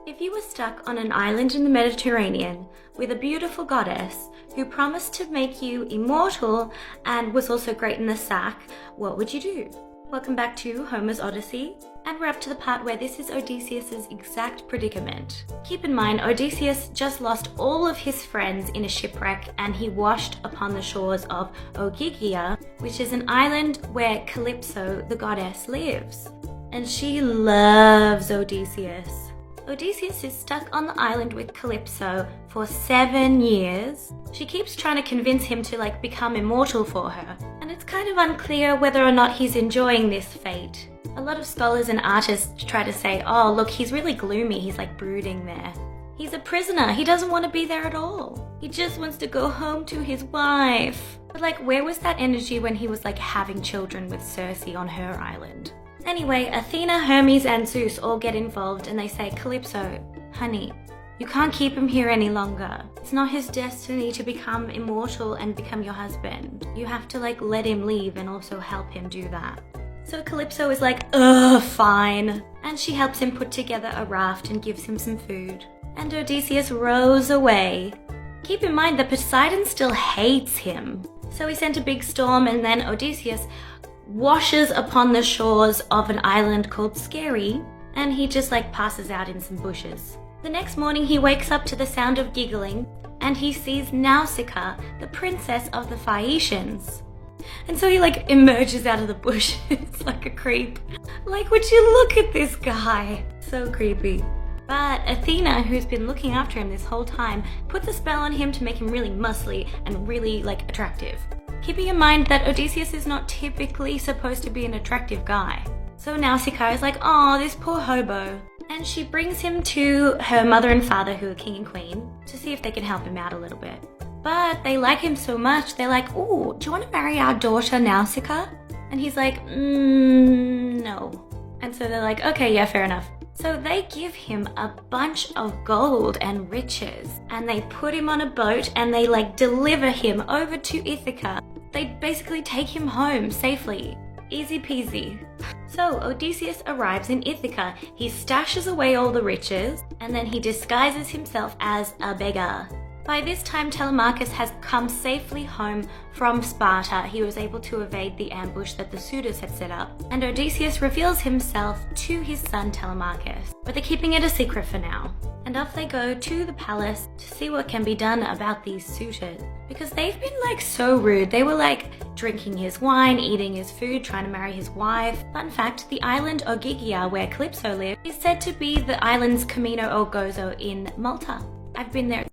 If you were stuck on an island in the Mediterranean with a beautiful goddess who promised to make you immortal and was also great in the sack, what would you do? Welcome back to Homer's Odyssey, and we're up to the part where this is Odysseus' exact predicament. Keep in mind, Odysseus just lost all of his friends in a shipwreck and he washed upon the shores of Ogygia, which is an island where Calypso, the goddess, lives. And she loves Odysseus. Odysseus is stuck on the island with Calypso for 7 years. She keeps trying to convince him to become immortal for her, and it's kind of unclear whether or not he's enjoying this fate. A lot of scholars and artists try to say, oh look, he's really gloomy, he's brooding there. He's a prisoner, he doesn't want to be there at all. He just wants to go home to his wife. But where was that energy when he was having children with Circe on her island? Anyway, Athena, Hermes, and Zeus all get involved and they say, Calypso, honey, you can't keep him here any longer. It's not his destiny to become immortal and become your husband. You have to let him leave and also help him do that. So Calypso is ugh, fine. And she helps him put together a raft and gives him some food. And Odysseus rows away. Keep in mind that Poseidon still hates him. So he sent a big storm and then Odysseus washes upon the shores of an island called Scary, and he just passes out in some bushes. The next morning he wakes up to the sound of giggling and he sees Nausicaa, the princess of the Phaeacians. And so he emerges out of the bushes like a creep. Would you look at this guy? So creepy. But Athena, who's been looking after him this whole time, puts a spell on him to make him really muscly and really attractive. Keeping in mind that Odysseus is not typically supposed to be an attractive guy. So Nausicaa is oh, this poor hobo. And she brings him to her mother and father, who are king and queen, to see if they can help him out a little bit. But they like him so much, they're ooh, do you want to marry our daughter Nausicaa? And he's no. And so they're okay, yeah, fair enough. So they give him a bunch of gold and riches, and they put him on a boat and they deliver him over to Ithaca. They basically take him home safely. Easy peasy. So Odysseus arrives in Ithaca. He stashes away all the riches and then he disguises himself as a beggar. By this time, Telemachus has come safely home from Sparta. He was able to evade the ambush that the suitors had set up, and Odysseus reveals himself to his son Telemachus. But they're keeping it a secret for now. And off they go to the palace to see what can be done about these suitors. Because they've been so rude. They were drinking his wine, eating his food, trying to marry his wife. Fun fact, the island Ogygia, where Calypso lives, is said to be the island's Camino o Gozo in Malta. I've been there.